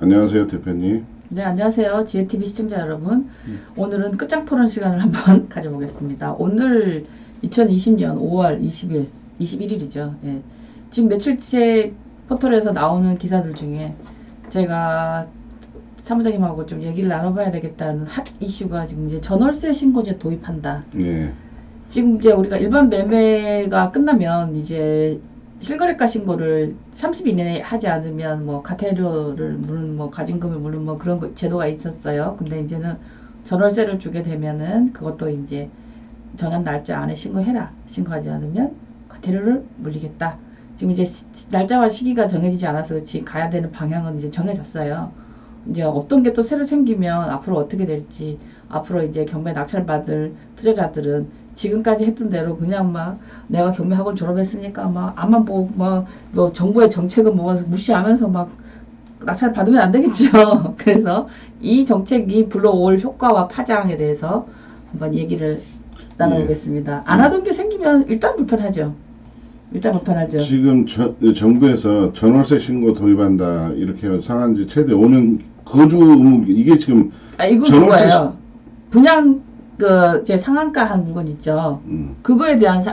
안녕하세요, 대표님. 네, 안녕하세요. 지혜TV 시청자 여러분. 오늘은 끝장 토론 시간을 한번 가져보겠습니다. 오늘 2020년 5월 21일이죠. 예. 지금 며칠째 포털에서 나오는 기사들 중에 제가 사무장님하고 좀 얘기를 나눠봐야 되겠다는 핫 이슈가 지금 이제 전월세 신고제 도입한다. 네. 지금 이제 우리가 일반 매매가 끝나면 이제 실거래가 신고를 30일 이내에 하지 않으면 뭐 과태료를 물은 뭐 가진금을 물은 뭐 그런 제도가 있었어요. 근데 이제는 전월세를 주게 되면은 그것도 이제 정한 날짜 안에 신고해라. 신고하지 않으면 과태료를 물리겠다. 지금 이제 날짜와 시기가 정해지지 않아서 그렇지 가야 되는 방향은 이제 정해졌어요. 이제 어떤 게 또 새로 생기면 앞으로 어떻게 될지, 앞으로 이제 경매 낙찰받을 투자자들은 지금까지 했던 대로 그냥 막 내가 경매학원 졸업했으니까 막 앞만 보고 뭐 정부의 정책은 뭐 무시하면서 막 낙찰 받으면 안 되겠죠. 그래서 이 정책이 불러올 효과와 파장에 대해서 한번 얘기를 나눠보겠습니다. 안 하던 게 생기면 일단 불편하죠. 지금 정부에서 전월세 신고 도입한다 이렇게 상한지 최대 5년 거주 의무 이게 지금 이거 그거예요. 분양 제 상한가 한 물건 있죠. 그거에 대한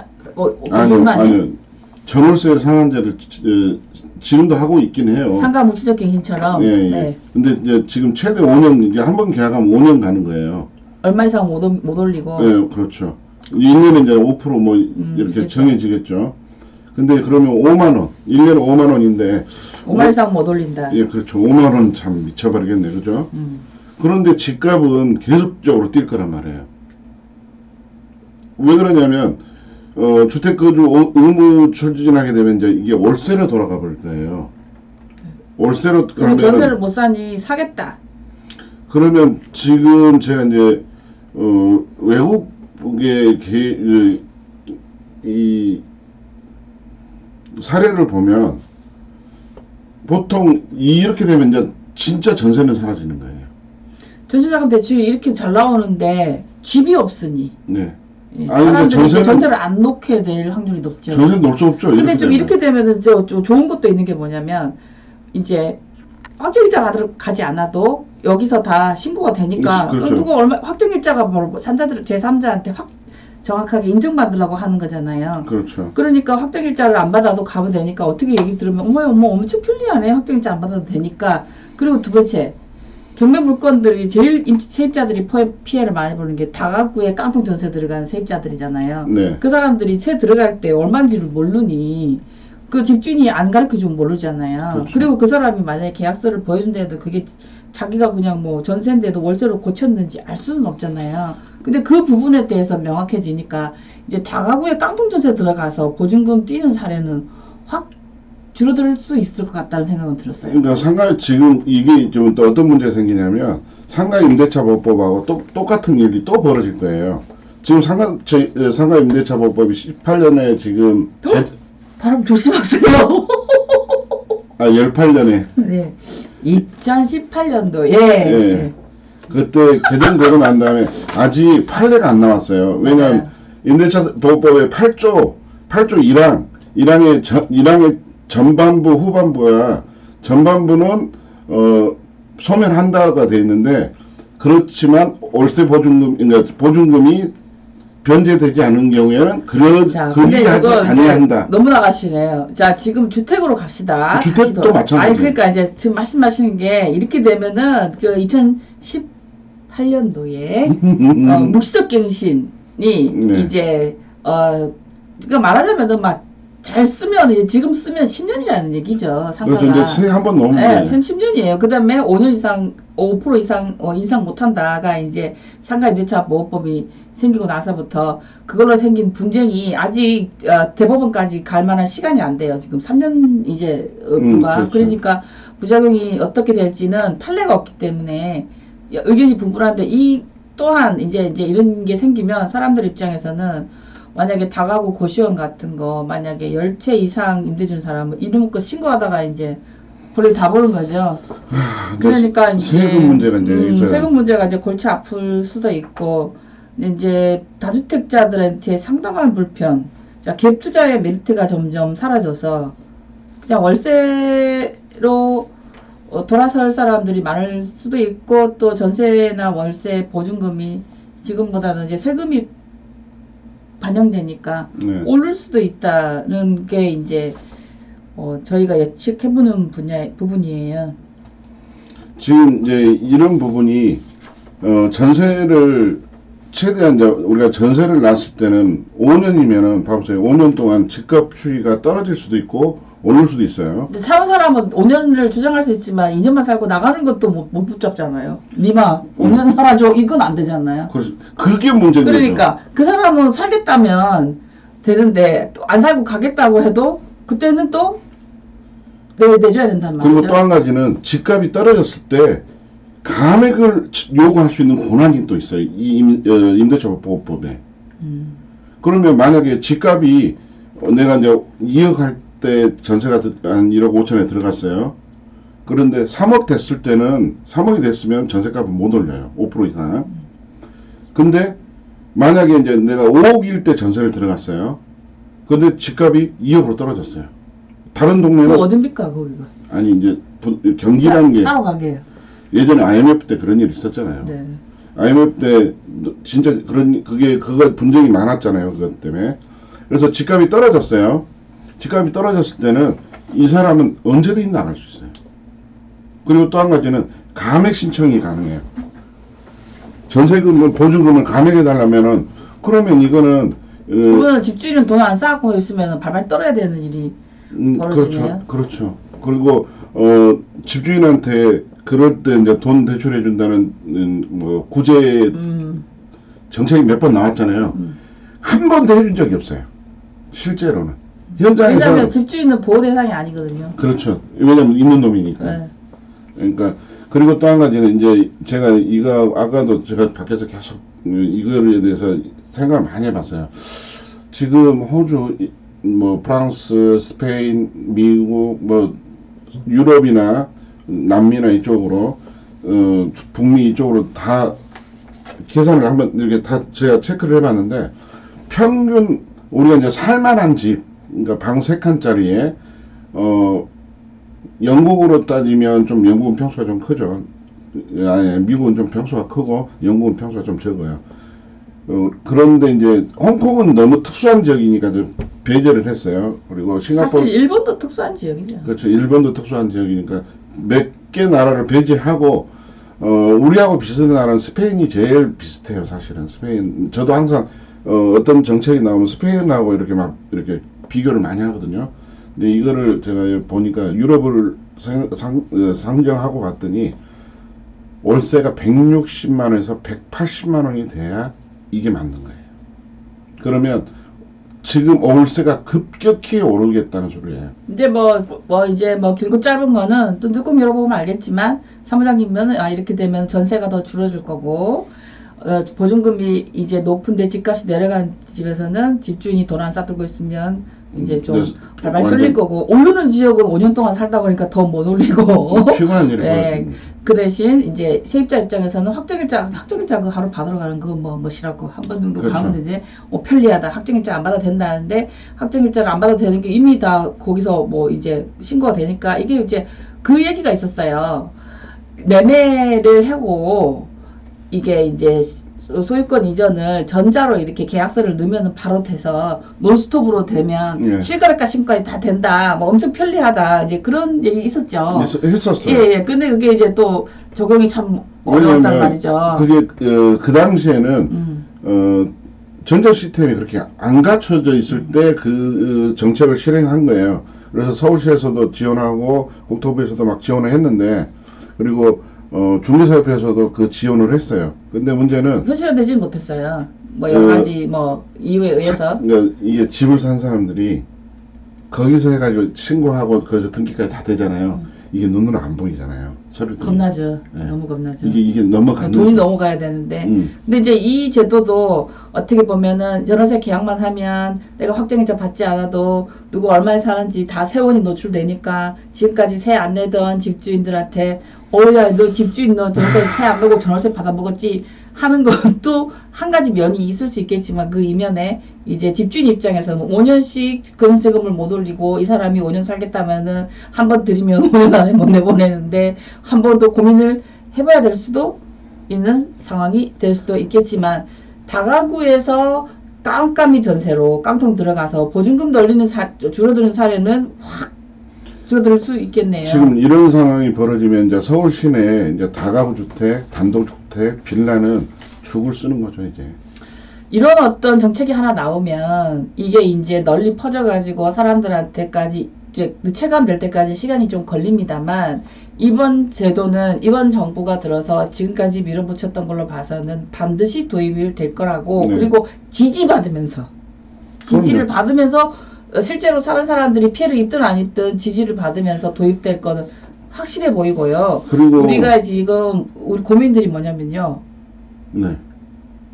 아니요. 전월세 상한제를 지금도 하고 있긴 해요. 상가 묵시적 갱신처럼. 예. 네. 근데 이제 지금 최대 5년 이게 한 번 계약하면 5년 가는 거예요. 얼마 이상 못 올리고. 네, 그렇죠. 1년에 이제 5% 이렇게 그렇죠. 정해지겠죠. 근데 그러면 5만 원, 1년에 5만 원인데 5만 이상 못 올린다. 예, 그렇죠. 5만 원 참 미쳐버리겠네, 그죠? 그런데 집값은 계속적으로 뛸 거란 말이에요. 왜 그러냐면 주택거주 의무 추진하게 되면 이제 이게 월세로 돌아가 버릴 거예요. 월세로 그러면 전세를 못 사니 사겠다. 그러면 지금 제가 이제 외국의 이 사례를 보면 보통 이렇게 되면 이제 진짜 전세는 사라지는 거예요. 전세자금 대출이 이렇게 잘 나오는데 집이 없으니. 네. 예, 아니, 사람들이 전세를 안 놓게 될 확률이 높죠. 전세 놓을 수 없죠. 근데 좀 이렇게 되면은 좀 좋은 것도 있는 게 뭐냐면 이제 확정일자 가지 않아도 여기서 다 신고가 되니까 그렇죠. 누가 얼마 확정일자가 바로 산자들 제3자한테 정확하게 인정받으려고 하는 거잖아요. 그렇죠. 그러니까 확정일자를 안 받아도 가면 되니까 어떻게 얘기 들으면 어머 엄청 편리하네. 확정일자 안 받아도 되니까. 그리고 두 번째 경매 물건들이 제일 세입자들이 피해를 많이 보는 게 다가구에 깡통 전세 들어가는 세입자들이잖아요. 네. 그 사람들이 세 들어갈 때 얼마인지를 모르니 그 집주인이 안 가르쳐주면 모르잖아요. 그렇죠. 그리고 그 사람이 만약에 계약서를 보여준다해도 그게 자기가 그냥 뭐 전세인데도 월세로 고쳤는지 알 수는 없잖아요. 근데 그 부분에 대해서 명확해지니까 이제 다가구에 깡통 전세 들어가서 보증금 뛰는 사례는 확 줄어들 수 있을 것 같다는 생각은 들었어요. 그러니까 상가 지금 이게 좀 또 어떤 문제가 생기냐면 상가 임대차 보법하고 똑같은 일이 또 벌어질 거예요. 지금 상가 임대차 보법이 18년에 지금 발음 조심하세요. 18년에 네. 2018년도에 예. 그때 개정되고 난 다음에 아직 판례가 안 나왔어요. 왜냐하면 임대차 보법의 8조 1항의 전반부 후반부가 전반부는 소멸한다가 돼 있는데 그렇지만 월세 보증금이 변제되지 않은 경우에는 그리하지 아니한다. 너무 나가시네요. 자, 지금 주택으로 갑시다. 주택도 마찬가지. 아니 그러니까 이제 지금 말씀하시는 게 이렇게 되면은 그 2018년도에 묵시적 갱신이 네. 이제 그러니까 말하자면은 막 잘 쓰면 지금 쓰면 10년이라는 얘기죠. 상가가. 그래서 이제 세한번 넘으면 네, 10년이에요. 그 다음에 5년 이상, 5% 이상 인상 못한다가 이제 상가 임대차 보호법이 생기고 나서부터 그걸로 생긴 분쟁이 아직 대법원까지 갈 만한 시간이 안 돼요. 지금 3년 이제 불과. 그렇죠. 그러니까 부작용이 어떻게 될지는 판례가 없기 때문에 의견이 분분한데 이 또한 이제 이런 게 생기면 사람들 입장에서는 만약에 다가구 고시원 같은 거 만약에 10채 이상 임대 준 사람은 이름 거 신고하다가 이제 볼일 다 보는 거죠. 그러니까 이제 세금 문제가 이제 있어요. 세금 문제가 이제 골치 아플 수도 있고 이제 다주택자들한테 상당한 불편. 자, 갭 투자의 메리트가 점점 사라져서 그냥 월세로 돌아설 사람들이 많을 수도 있고 또 전세나 월세 보증금이 지금보다는 이제 세금이 반영되니까 네. 오를 수도 있다는 게 이제 저희가 예측해보는 부분이에요. 지금 이제 이런 부분이 전세를 최대한 이제 우리가 전세를 놨을 때는 5년이면은 봐보세요. 5년 동안 집값 추이가 떨어질 수도 있고 오를 수도 있어요. 근데 사는 사람은 5년을 주장할 수 있지만 2년만 살고 나가는 것도 못 붙잡잖아요. 니마 5년 살아줘 이건 안 되잖아요. 그게 문제인 거죠. 그러니까 그 사람은 살겠다면 되는데 또 안 살고 가겠다고 해도 그때는 또 내줘야 된단 말이죠. 그리고 또 한 가지는 집값이 떨어졌을 때 감액을 요구할 수 있는 권한이 또 있어요. 이 임대차 보호법에. 그러면 만약에 집값이 내가 이제 2억 할 때 전세가 한 1억 5천에 들어갔어요. 그런데 3억 됐을 때는 3억이 됐으면 전세값은 못 올려요. 5% 이상. 근데 만약에 이제 내가 5억일 때 전세를 들어갔어요. 근데 집값이 2억으로 떨어졌어요. 다른 동네는 어딥니까 거기가? 아니 이제 경기라는 게 사러 가게요. 예전에 IMF 때 그런 일이 있었잖아요. 네. IMF 때 진짜 그거 분쟁이 많았잖아요. 그것 때문에. 그래서 집값이 떨어졌어요. 집값이 떨어졌을 때는 이 사람은 언제든지 나갈 수 있어요. 그리고 또 한 가지는 감액 신청이 가능해요. 전세금을 보증금을 감액해 달라면은 그러면 이거는 그러면 집주인은 돈 안 쌓고 있으면 발발 떨어야 되는 일이 벌어지네요. 그렇죠. 그리고 집주인한테 그럴 때 이제 돈 대출해 준다는 뭐 구제 정책이 몇 번 나왔잖아요. 한 번도 해준 적이 없어요. 실제로는 현장에서. 왜냐하면 집주인은 보호 대상이 아니거든요. 그렇죠. 왜냐면 있는 놈이니까. 네. 그러니까 그리고 또 한 가지는 이제 제가 이거 아까도 제가 밖에서 계속 이거에 대해서 생각을 많이 해봤어요. 지금 호주, 뭐 프랑스, 스페인, 미국, 뭐 유럽이나 남미나 이쪽으로 북미 이쪽으로 다 계산을 한번 이렇게 다 제가 체크를 해봤는데 평균 우리가 이제 살만한 집, 그러니까 방 3칸짜리에 영국으로 따지면 좀 영국은 평수가 좀 크죠. 아니, 미국은 좀 평수가 크고 영국은 평수가 좀 적어요. 그런데 이제 홍콩은 너무 특수한 지역이니까 좀 배제를 했어요. 그리고 싱가포르 사실 일본도 특수한 지역이죠. 그렇죠. 일본도 특수한 지역이니까 몇 개 나라를 배제하고 우리하고 비슷한 나라는 스페인이 제일 비슷해요. 사실은 스페인. 저도 항상 어떤 정책이 나오면 스페인하고 이렇게 막 이렇게 비교를 많이 하거든요. 근데 이거를 제가 보니까 유럽을 상정하고 봤더니 월세가 160만원에서 180만원이 돼야 이게 맞는 거예요. 그러면 지금 월세가 급격히 오르겠다는 소리예요. 이제 이제 길고 짧은 거는 또 뚜껑 열어보면 알겠지만 사무장님은 이렇게 되면 전세가 더 줄어들 거고 보증금이 이제 높은데 집값이 내려간 집에서는 집주인이 돈 안 쌓들고 있으면 이제 좀 발발 끌릴 거고 오르는 지역은 5년 동안 살다 보니까 더 못 올리고 피곤한 일이 네. 그 대신 이제 세입자 입장에서는 확정일자 그 하루 받으러 가는 거 뭐시라고 한 번 정도 그렇죠. 가면 되는데 편리하다. 확정일자 안 받아도 된다는데 확정일자를 안 받아도 되는 게 이미 다 거기서 이제 신고가 되니까 이게 이제 그 얘기가 있었어요. 매매를 하고 이게 이제 소유권 이전을 전자로 이렇게 계약서를 넣으면 바로 돼서 논스톱으로 되면 실거래가 신고까지 다 된다. 엄청 편리하다. 이제 그런 얘기 있었죠. 했었어요. 예. 근데 그게 이제 또 적용이 참 어려웠단 말이죠. 그게 그 당시에는 전자 시스템이 그렇게 안 갖춰져 있을 때 그 정책을 실행한 거예요. 그래서 서울시에서도 지원하고 국토부에서도 막 지원을 했는데 그리고 중개사협회에서도 그 지원을 했어요. 근데 문제는 현실화되지는 못했어요. 여러 가지 이유에 의해서. 그러니까 이게 집을 산 사람들이 거기서 해가지고 신고하고 거기서 등기까지 다 되잖아요. 이게 눈으로 안 보이잖아요. 서류 겁나죠. 네. 너무 겁나죠. 이게 넘어가는 돈이 넘어가야 되는데. 근데 이제 이 제도도 어떻게 보면은 전월세 계약만 하면 내가 확정일자 받지 않아도 누구 얼마에 사는지 다 세원이 노출되니까 지금까지 세 안 내던 집주인들한테 야 너 집주인 너 전월세 세 안 내고 전월세 받아먹었지 하는 것도 한 가지 면이 있을 수 있겠지만 그 이면에 이제 집주인 입장에서는 5년씩 건세금을 못 올리고 이 사람이 5년 살겠다면은 한 번 드리면 5년 안에 못 내보내는데 한 번 더 고민을 해봐야 될 수도 있는 상황이 될 수도 있겠지만 다가구에서 깜깜이 전세로 깡통 들어가서 보증금 늘리는 줄어드는 사례는 확 줄어들 수 있겠네요. 지금 이런 상황이 벌어지면 이제 서울 시내에 이제 다가구 주택, 단독 주택, 빌라는 죽을 쓰는 거죠, 이제. 이런 어떤 정책이 하나 나오면 이게 이제 널리 퍼져가지고 사람들한테까지 이제 체감될 때까지 시간이 좀 걸립니다만 이번 제도는 이번 정부가 들어서 지금까지 밀어붙였던 걸로 봐서는 반드시 도입이 될 거라고 네. 그리고 지지를 그럼요. 받으면서 실제로 사는 사람들이 피해를 입든 안 입든 지지를 받으면서 도입될 거는 확실해 보이고요. 그리고 우리가 지금 우리 고민들이 뭐냐면요. 네,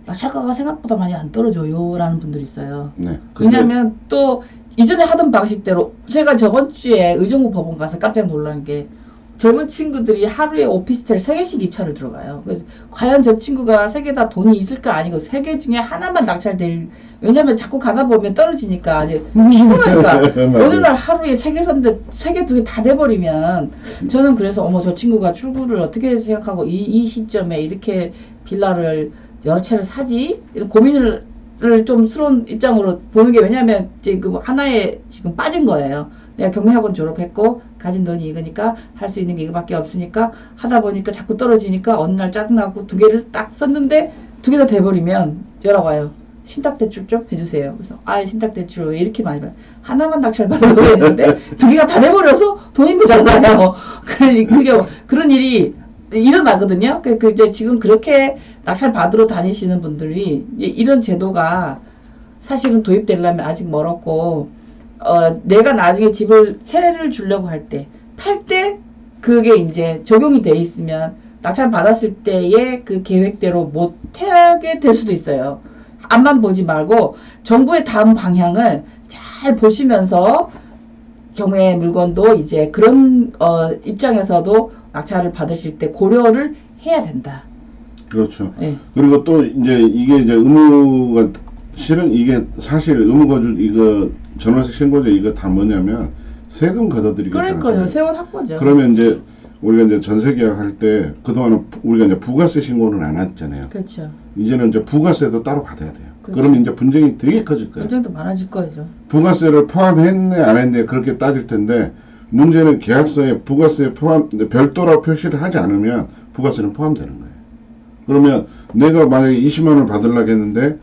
낙찰가가 생각보다 많이 안 떨어져요 라는 분들이 있어요. 네. 근데 왜냐면 또 이전에 하던 방식대로 제가 저번 주에 의정부 법원 가서 깜짝 놀란 게 젊은 친구들이 하루에 오피스텔 3개씩 입찰을 들어가요. 그래서 과연 저 친구가 3개 다 돈이 있을까 아니고 3개 중에 하나만 낙찰될 왜냐면 자꾸 가다 보면 떨어지니까 이제 피곤하니까 어느 날 하루에 3개 샀는데 3개 2개 다 돼버리면 저는 그래서 어머 저 친구가 출구를 어떻게 생각하고 이 시점에 이렇게 빌라를 여러 채를 사지? 이런 고민을 좀 스러운 입장으로 보는 게 왜냐면 지금 하나에 지금 빠진 거예요. 내가 경매학원 졸업했고 가진 돈이 이거니까 할 수 있는 게 이거밖에 없으니까 하다 보니까 자꾸 떨어지니까 어느 날 짜증나고 2개를 딱 썼는데 2개 다 돼버리면 연락 와요. 신탁대출 좀 해주세요. 그래서 신탁대출 왜 이렇게 많이 받아? 하나만 낙찰 받으려고 했는데 2개가 다 돼버려서 돈이 모자라요. 그런 일이 일어나거든요. 이제 지금 그렇게 낙찰 받으러 다니시는 분들이 이제 이런 제도가 사실은 도입되려면 아직 멀었고, 내가 나중에 집을 세를 주려고 할 때, 팔 때 그게 이제 적용이 돼 있으면 낙찰 받았을 때의 그 계획대로 못 하게 될 수도 있어요. 앞만 보지 말고 정부의 다음 방향을 잘 보시면서 경우에 물건도 이제 그런 입장에서도 낙찰을 받으실 때 고려를 해야 된다. 그렇죠. 네. 그리고 또 이제 이게 이제 의무가 실은 이게 사실 의무거주 이거 전월세 신고제 이거 다 뭐냐면 세금 걷어들이겠다는 그러니까요. 소리예요. 세원 확보죠. 그러면 이제 우리가 이제 전세 계약할 때 그동안은 우리가 이제 부가세 신고는 안 했잖아요. 그렇죠. 이제는 이제 부가세도 따로 받아야 돼요. 그렇죠. 그러면 이제 분쟁이 되게 커질 거예요. 분쟁도 많아질 거죠. 부가세를 포함했네 안 했네 그렇게 따질 텐데 문제는 계약서에 부가세 포함 별도로 표시를 하지 않으면 부가세는 포함되는 거예요. 그러면 내가 만약에 20만 원을 받으려고 했는데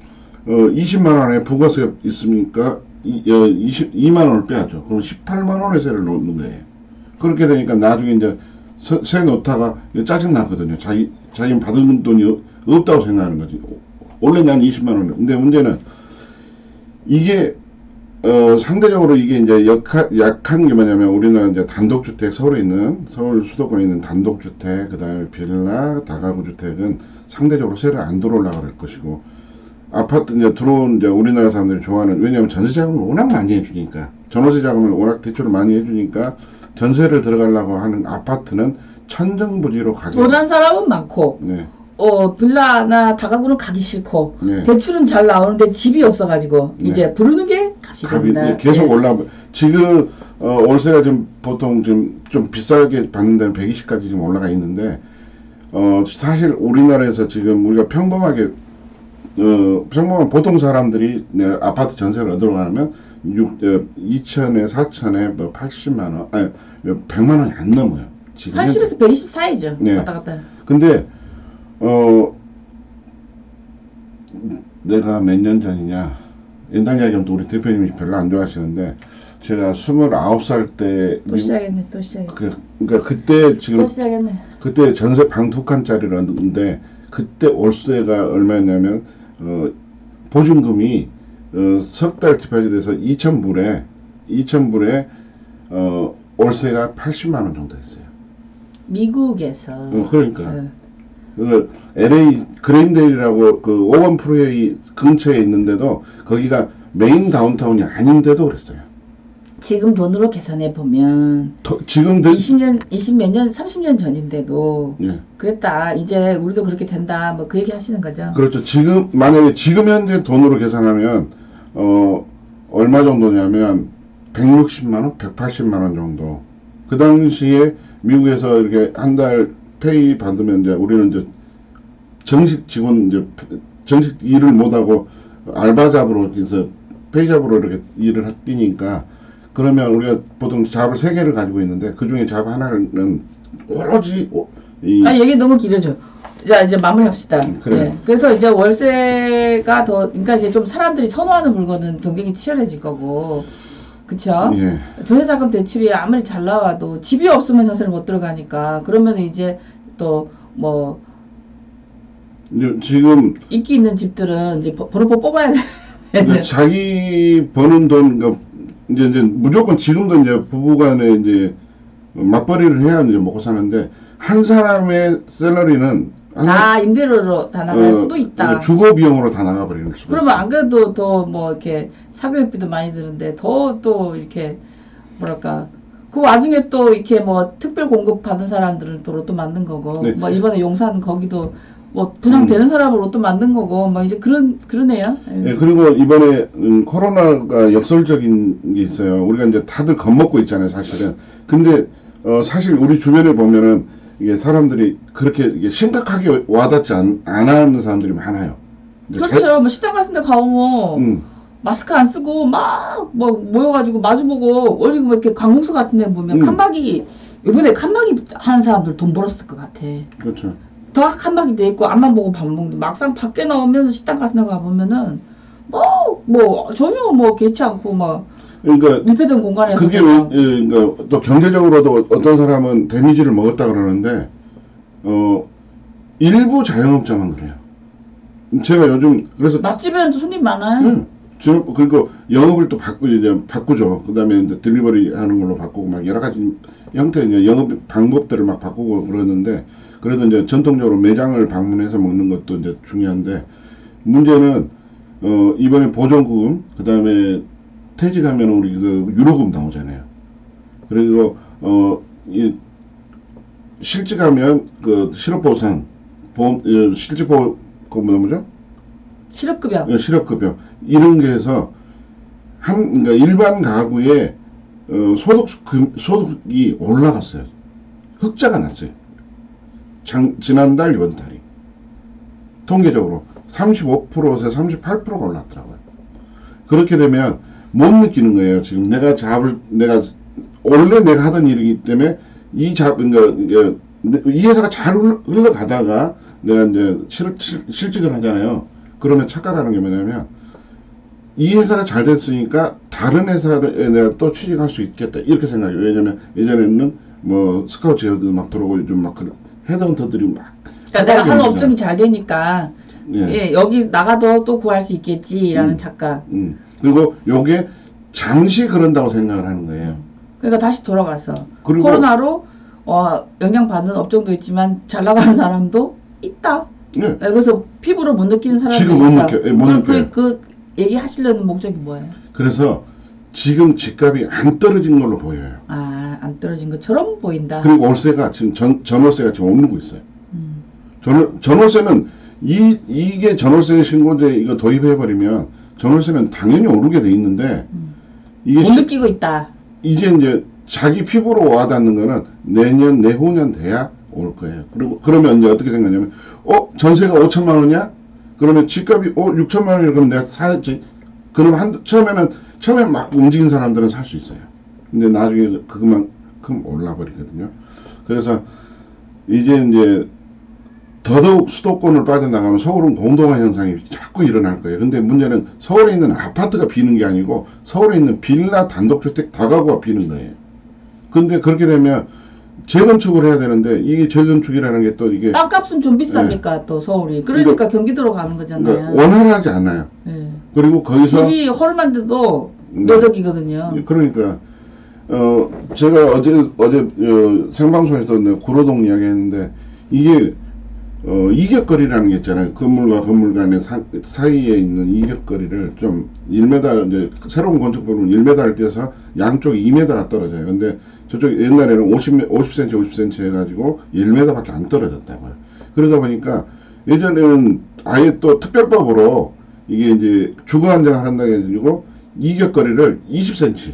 20만 원 안에 부가세 있으니까 22만 원을 빼야죠. 그럼 18만 원의 세를 놓는 거예요. 그렇게 되니까 나중에 이제 세 놓다가 짜증 나거든요. 자기는 받은 돈이 없다고 생각하는 거지. 원래 난 20만 원. 근데 문제는 이게 상대적으로 이게 이제 약한 게 뭐냐면 우리나라 이제 단독주택 서울 수도권에 있는 단독주택 그다음에 빌라 다가구 주택은 상대적으로 세를 안 들어오려고 할 것이고 아파트 이제 들어온 이제 우리나라 사람들이 좋아하는 왜냐하면 전세 자금을 워낙 많이 해주니까 전월세 자금을 워낙 대출을 많이 해주니까 전세를 들어가려고 하는 아파트는 천정부지로 가게. 원하는 사람은 많고, 네. 빌라나 다가구는 가기 싫고, 네. 대출은 잘 나오는데 집이 없어가지고, 네. 이제 부르는 게 값이 된다. 계속 예. 올라. 지금 월세가 지금 보통 좀 비싸게 받는 데는 120까지 지금 올라가 있는데 사실 우리나라에서 지금 우리가 평범한 보통 사람들이 아파트 전세를 얻으러 가면 2천에 4천에 뭐 80만 원, 아니 100만 원이 안 넘어요. 지금 80에서 120 사이죠. 네. 왔다 갔다. 근데 내가 몇 년 전이냐 옛날 이야기하면 또 우리 대표님이 별로 안 좋아하시는데 제가 29살 때 또 시작했네. 또 시작했네. 그러니까 그때 지금 또 시작했네. 그때 전세 방 2칸짜리를 얻는데 그때 월세가 얼마였냐면 보증금이 석 달 디파짓 돼서 2,000불에 월세가 80만 원 정도 했어요. 미국에서. 그러니까. LA 그레인데일이라고 그 오번 프로웨이 근처에 있는데도 거기가 메인 다운타운이 아닌데도 그랬어요. 지금 돈으로 계산해 보면 지금 20년, 20몇 년, 30년 전인데도 예. 그랬다. 이제 우리도 그렇게 된다. 뭐 그 얘기 하시는 거죠. 그렇죠. 지금 만약에 지금 현재 돈으로 계산하면 얼마 정도냐면 160만 원, 180만 원 정도. 그 당시에 미국에서 이렇게 한 달 페이 받으면 이제 우리는 이제 정식 직원 이제 정식 일을 못 하고 알바잡으로 해서 페이잡으로 이렇게 일을 뛰니까 그러면 우리가 보통 잡을 3개를 가지고 있는데 그 중에 잡 하나는 오로지 얘기 너무 길어져. 자, 이제 마무리합시다. 그래요. 네. 그래서 이제 월세가 더, 그러니까 이제 좀 사람들이 선호하는 물건은 경쟁이 치열해질 거고, 그쵸? 예. 전세자금 대출이 아무리 잘 나와도 집이 없으면 전세를 못 들어가니까, 그러면 이제 또 뭐, 지금 인기 있는 집들은 이제 번호표 뽑아야 돼. 그러니까 자기 버는 돈, 그러니까 이제 무조건 지금도 이제 부부간에 이제 맞벌이를 해야 이제 먹고 사는데 한 사람의 샐러리는 다 임대료로 다 나갈 수도 있다. 주거 비용으로 다 나가버리는 수가 그러면 있어요. 안 그래도 더 뭐 이렇게 사교육비도 많이 드는데 더 또 이렇게 뭐랄까 그 와중에 또 이렇게 뭐 특별 공급 받은 사람들은 또 로또 만든 거고 네. 뭐 이번에 용산 거기도 뭐 분양되는 사람은 로또 만든 거고 뭐 이제 그러네요. 예, 그리고 이번에 코로나가 역설적인 게 있어요. 우리가 이제 다들 겁먹고 있잖아요, 사실은. 근데 사실 우리 주변에 보면은 이게 사람들이 그렇게 이게 심각하게 와닿지 안 하는 사람들이 많아요. 이제 그렇죠. 뭐 식당 같은 데 가면 마스크 안 쓰고 막 뭐 모여가지고 마주보고 그리고 뭐 이렇게 관공서 같은 데 보면 칸막이 이번에 칸막이 하는 사람들 돈 벌었을 것 같아. 그렇죠. 더 칸막이 돼 있고 앞만 보고 밥 먹는데 막상 밖에 나오면 식당 같은 데 가보면은 뭐 전혀 뭐 개치 않고 막 그러니까 밀폐된 공간에서 그게 그러니까 또 경제적으로도 어떤 사람은 데미지를 먹었다 그러는데 일부 자영업자만 그래요. 제가 요즘 그래서 맛집에는 또 손님 많아요. 그리고 영업을 또 바꾸죠. 그다음에 이제 딜리버리 하는 걸로 바꾸고 막 여러 가지 형태의 이제 영업 방법들을 막 바꾸고 그러는데 그래도 이제 전통적으로 매장을 방문해서 먹는 것도 이제 중요한데 문제는 이번에 보존금 그다음에 퇴직하면 우리 그 유로금 나오잖아요. 그리고 이 실직하면 그 실업보상 보험 실직보험 뭐죠? 실업급여. 실업급여 이런 게 해서 그러니까 일반 가구의 소득이 올라갔어요. 흑자가 났어요. 지난달 이번 달이 통계적으로 35%에서 38%가 올랐더라고요. 그렇게 되면 못 느끼는 거예요. 지금 내가 원래 내가 하던 일이기 때문에 그러니까 이 회사가 잘 흘러가다가 내가 이제 실직을 하잖아요. 그러면 착각하는 게 뭐냐면 이 회사가 잘 됐으니까 다른 회사에 내가 또 취직할 수 있겠다 이렇게 생각해요. 왜냐면 예전에는 뭐 스카우트 제어도 막 들어오고 요즘 막 헤드헌터들이 막 그러니까 내가 하는 업종이 잘 되니까 예, 여기 나가도 또 구할 수 있겠지라는 착각. 그리고 요게 잠시 그런다고 생각을 하는 거예요. 그러니까 다시 돌아가서 그리고 코로나로 영향받는 업종도 있지만 잘 나가는 사람도 있다. 예, 그래서 피부로 못 느끼는 사람도 지금 못 있다. 느껴요. 못 느껴요. 그 얘기 하시려는 목적이 뭐예요? 그래서 지금 집값이 안 떨어진 걸로 보여요. 안 떨어진 것처럼 보인다. 그리고 월세가 지금 전월세가 지금 오르고 있어요. 전월세는 이게 전월세 신고제 이거 도입해버리면 전월세는 당연히 오르게 돼 있는데 이게 못 느끼고 있다. 이제 자기 피부로 와닿는 거는 내년 내후년 돼야 올 거예요. 그리고 그러면 이제 어떻게 생각하냐면 전세가 5천만 원이야? 그러면 집값이 6천만 원이야? 그럼 내가 사야지. 그럼 처음에 막 움직인 사람들은 살 수 있어요. 근데 나중에 그만큼 올라버리거든요. 그래서 이제 더더욱 수도권을 빠져나가면 서울은 공동화 현상이 자꾸 일어날 거예요. 근데 문제는 서울에 있는 아파트가 비는 게 아니고 서울에 있는 빌라 단독주택 다가구가 비는 거예요. 근데 그렇게 되면 재건축을 해야 되는데 이게 재건축이라는 게 또 이게 땅값은 좀 비쌉니까? 또 서울이. 그러니까 경기도로 가는 거잖아요. 그러니까 원활하지 않아요. 네. 그리고 거기서 집이 허름한 데도 몇 억이거든요. 그러니까 제가 어제 생방송에서 구로동 이야기했는데 이게 이격거리라는 게 있잖아요. 건물과 건물 간의 사이에 있는 이격거리를 좀 1m, 이제 새로운 건축법은 1m를 떼서 양쪽이 2m가 떨어져요. 근데 저쪽 옛날에는 50cm, 50cm 해가지고 1m밖에 안 떨어졌다고요. 그러다 보니까 예전에는 아예 또 특별법으로 이게 이제 주거 안정한다고 해가지고 이격거리를 20cm.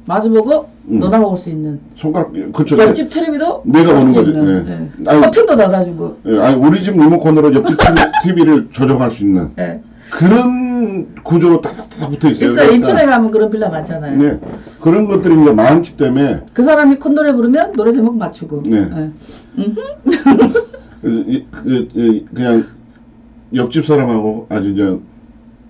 마주보고 너나 먹을 수 있는. 손가락, 그쵸. 옆집 텔레비도 내가 보는 거지. 있는. 네. 네. 아니, 커튼도 닫아주고. 예, 아니, 우리 집 리모컨으로 옆집 TV를 조정할 수 있는 네. 그런 구조로 딱딱딱 붙어 있어요. 있어요. 인천에 가면 그런 빌라 많잖아요. 네, 그런 것들이 이제 많기 때문에 그 사람이 콧노래 부르면 노래 제목 맞추고. 네. 그냥 옆집 사람하고 아주 이제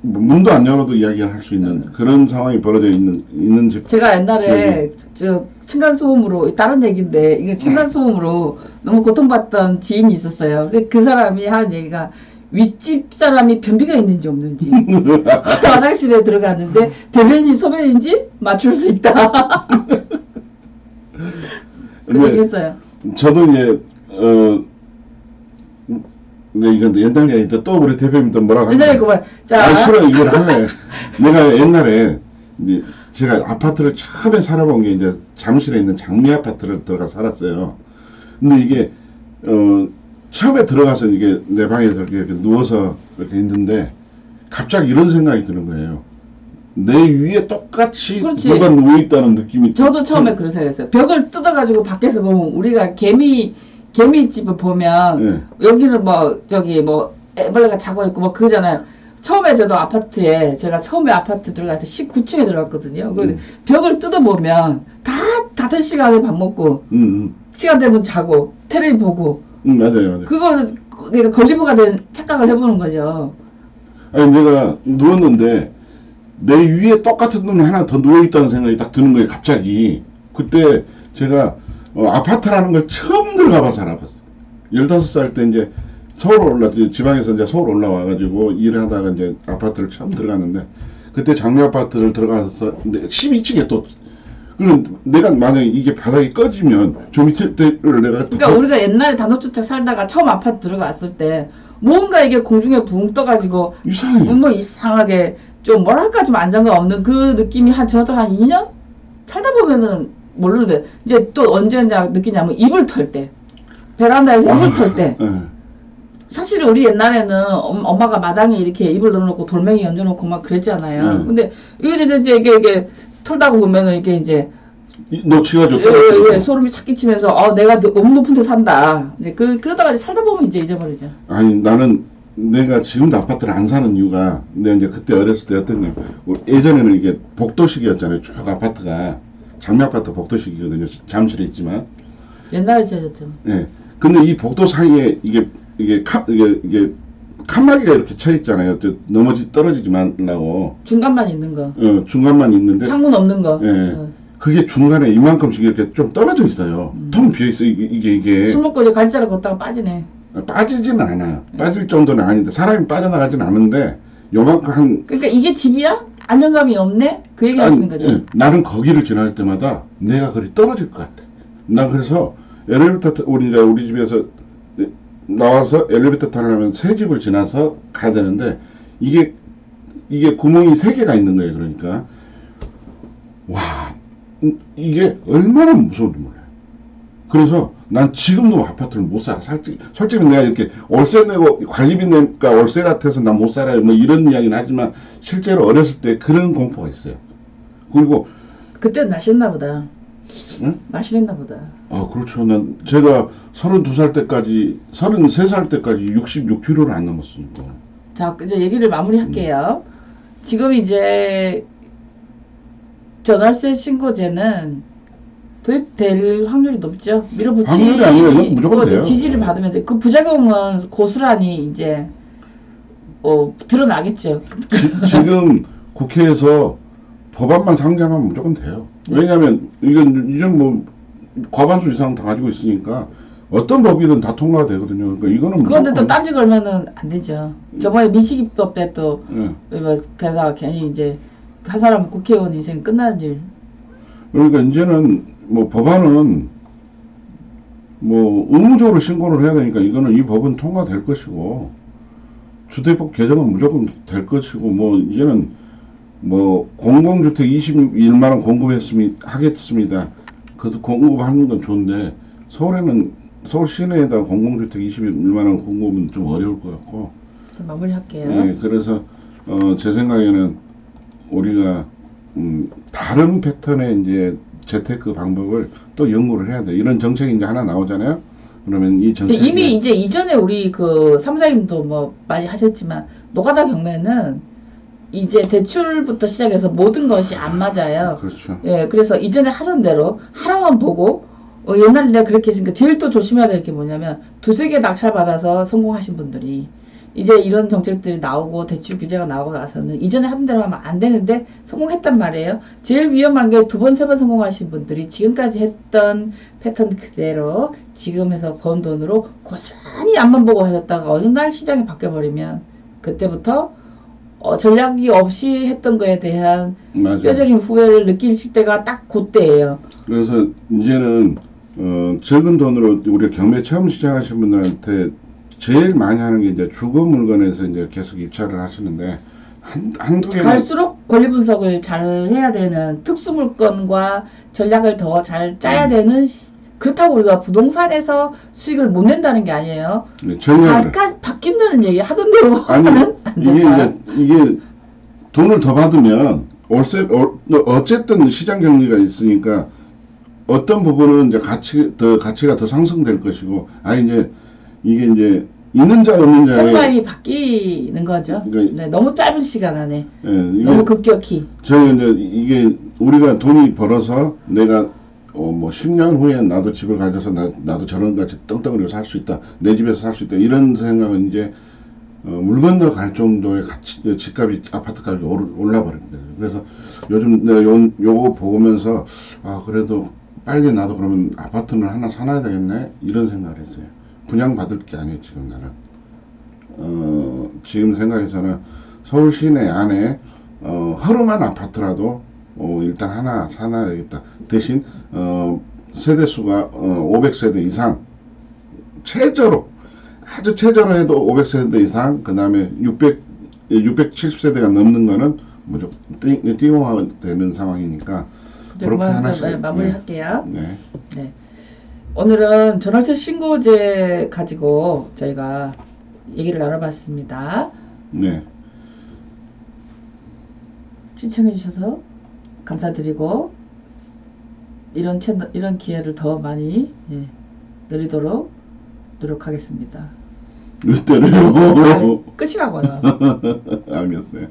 문도 안 열어도 이야기를 할 수 있는 그런 상황이 벌어져 있는 집. 제가 옛날에 저 층간소음으로 다른 얘기인데 이게 층간소음으로 너무 고통받던 지인이 있었어요. 근데 그 사람이 하는 얘기가 윗집 사람이 변비가 있는지 없는지 화장실에 들어갔는데 대변인지 소변인지 맞출 수 있다. 그 얘기 했어요. 저도 이제 네, 이건 옛날 얘기인데 또 우리 대표님도 뭐라고 옛날에 그만 자 아, 싫어, 이걸 할래. 내가 옛날에, 이제, 제가 아파트를 처음에 살아본 게 이제 잠실에 있는 장미 아파트를 들어가 살았어요. 근데 이게, 처음에 들어가서 이게 내 방에서 이렇게 누워서 이렇게 있는데, 갑자기 이런 생각이 드는 거예요. 내 위에 똑같이 그렇지. 누가 누워있다는 느낌이. 저도 처음에 그런 생각했어요. 벽을 뜯어가지고 밖에서 보면 우리가 개미집을 보면 네. 여기는 뭐 저기 뭐 애벌레가 자고 있고 뭐 그거잖아요. 처음에 저도 아파트에 제가 처음에 아파트 들어갈 때 19층에 들어갔거든요. 그 벽을 뜯어보면 다 다들 시간에 밥 먹고 시간 되면 자고 텔레비 보고 맞아요, 맞아요. 그거 내가 걸리브가 된 착각을 해보는 거죠. 아니, 내가 누웠는데, 내 위에 똑같은 놈이 하나 더 누워있다는 생각이 딱 드는 거예요, 갑자기. 그때 제가 아파트라는 걸 처음 들어가 봐서 알아봤어. 15살 때 이제 지방에서 이제 서울 올라와가지고 일을 하다가 이제 아파트를 처음 들어갔는데, 그때 장미 아파트를 들어가서, 12층에 또, 그럼 내가 만약에 이게 바닥이 꺼지면, 저 밑에 때를 내가. 그러니까 우리가 옛날에 단독주택 살다가 처음 아파트 들어갔을 때, 뭔가 이게 공중에 붕 떠가지고, 이상해. 뭐 이상하게, 좀 뭐랄까 좀 안정감 없는 그 느낌이 저도 한 2년? 살다 보면은 모르는데, 이제 또 언제 느끼냐면 이불 털 때. 베란다에서 이불 털 때. 사실 우리 옛날에는 엄마가 마당에 이렇게 이불 넣어놓고 돌멩이 얹어놓고 막 그랬잖아요. 근데 이게 털다 보면은 이게 이제 놓치가 좋다. 소름이 착 끼치면서 내가 너무 높은 데 산다. 이제 그러다가 이제 살다 보면 이제 잊어버리죠. 아니, 나는 내가 지금도 아파트를 안 사는 이유가 내가 이제 그때 어렸을 때 어떤 게 예전에는 이게 복도식이었잖아요. 쭉 아파트가 장미 아파트 복도식이거든요. 잠실에 있지만. 옛날에 지어졌잖아. 예. 근데 이 복도 사이에 이게 칸막이가 이렇게 쳐 있잖아요. 떨어지지 말라고. 중간만 있는 거. 중간만 있는데. 창문 없는 거. 예. 그게 중간에 이만큼씩 이렇게 좀 떨어져 있어요. 텅 비어 있어. 이게. 술 먹고 이제 갈치자를 걷다가 빠지네. 빠지지는 않아요. 빠질 정도는 아닌데 사람이 빠져나가지는 않은데 요만큼 한. 그러니까 이게 집이야? 안정감이 없네? 그 얘기 하시는 거죠. 예, 나는 거기를 지날 때마다 내가 그리 떨어질 것 같아. 나 그래서 우리 집에서 나와서 엘리베이터 타려면 새 집을 지나서 가야 되는데 이게 구멍이 3개가 있는 거예요. 그러니까 와, 이게 얼마나 무서운지 몰라요. 그래서 난 지금도 아파트를 못 살아. 솔직히 내가 이렇게 월세 내고 관리비 내니까 월세 같아서 난 못 살아요. 뭐 이런 이야기는 하지만 실제로 어렸을 때 그런 공포가 있어요. 그리고 그때 날씬했나 보다. 응? 날씬했나 보다. 아, 그렇죠. 제가 32살 때까지, 33살 때까지 66kg를 안 넘었으니까. 자, 이제 얘기를 마무리할게요. 지금 이제 전월세 신고제는 도입될 확률이 높죠. 밀어붙이. 확률이 아니라 이건 무조건 돼요. 지지를 받으면서 그 부작용은 고스란히 이제 드러나겠죠. 지금 국회에서 법안만 상정하면 무조건 돼요. 왜냐하면 이건 뭐 과반수 이상 다 가지고 있으니까 어떤 법이든 다 통과가 되거든요. 그러니까 이거는 그런데 또 딴지 걸면은 안 되죠. 저번에 민식이법 때 또 네. 그래서 괜히 이제 한 사람 국회의원 인생 끝나는 일. 그러니까 이제는 뭐 법안은 뭐 의무적으로 신고를 해야 되니까 이거는 이 법은 통과될 것이고 주택법 개정은 무조건 될 것이고 뭐 이제는 뭐 공공주택 21만 원 하겠습니다. 그것도 공급하는 건 좋은데 서울에는 서울 시내에다 공공주택 21만 원 공급은 좀 어려울 것 같고. 마무리할게요. 예, 그래서 제 생각에는 우리가 다른 패턴의 이제 재테크 방법을 또 연구를 해야 돼. 이런 정책이 이제 하나 나오잖아요. 그러면 이 정책 이미 이제 이전에 우리 그 사무장님도 뭐 많이 하셨지만 노가다 경매는 이제 대출부터 시작해서 모든 것이 안 맞아요. 그렇죠. 예, 그래서 이전에 하던 대로 하나만 보고 옛날에 내가 그렇게 했으니까 제일 또 조심해야 될 게 뭐냐면 두세 개 낙찰 받아서 성공하신 분들이 이제 이런 정책들이 나오고 대출 규제가 나오고 나서는 이전에 하던 대로 하면 안 되는데 성공했단 말이에요. 제일 위험한 게 두 번, 세 번 성공하신 분들이 지금까지 했던 패턴 그대로 지금 해서 번 돈으로 고스란히 앞만 보고 하셨다가 어느 날 시장이 바뀌어버리면 그때부터 전략이 없이 했던 거에 대한 맞아요. 뼈저린 후회를 느끼실 때가 딱 그때예요. 그래서 이제는 적은 돈으로 우리가 경매 처음 시작하신 분들한테 제일 많이 하는 게 이제 주거 물건에서 이제 계속 입찰을 하시는데 한두 개만 갈수록 권리 분석을 잘 해야 되는 특수 물건과 전략을 더 잘 짜야 되는 그렇다고 우리가 부동산에서 수익을 못 낸다는 게 아니에요. 전략을 바뀐다는 얘기 하던 대로 아니 하면 안 이게 될까요? 이게 돈을 더 받으면 어쨌든 시장 경리가 있으니까 어떤 부분은 이제 가치가 더 상승될 것이고 이제 이게 이제 있는 자 없는 자의 현금이 바뀌는 거죠. 그러니까 네, 너무 짧은 시간 안에 예, 이게 너무 급격히. 저희 이제 이게 우리가 돈이 벌어서 내가 뭐 10년 후에 나도 집을 가져서 나도 저런 같이 떵떵거리고 살 수 있다. 내 집에서 살 수 있다. 이런 생각은 이제 물 건너 갈 정도의 집값이 아파트값이 올라버린 거예요. 그래서 요즘 내가 요거 보면서 그래도 빨리 나도 그러면 아파트는 하나 사놔야 되겠네 이런 생각을 했어요. 분양 받을 게 아니에요 지금 나는. 지금 생각에서는 서울 시내 안에 허름한 아파트라도 일단 하나 사놔야 되겠다. 대신 세대수가 500세대 이상 아주 최저로 해도 500세대 이상 그 다음에 670세대가 넘는 거는 무조건 띄워야 되는 상황이니까 그렇게 하나씩 마무리할게요. 네. 네. 오늘은 전월세 신고제 가지고 저희가 얘기를 나눠봤습니다. 네. 시청해주셔서 감사드리고 이런 기회를 더 많이 누리도록 노력하겠습니다. 몇 대를요? 끝이라고요. 알겠어요.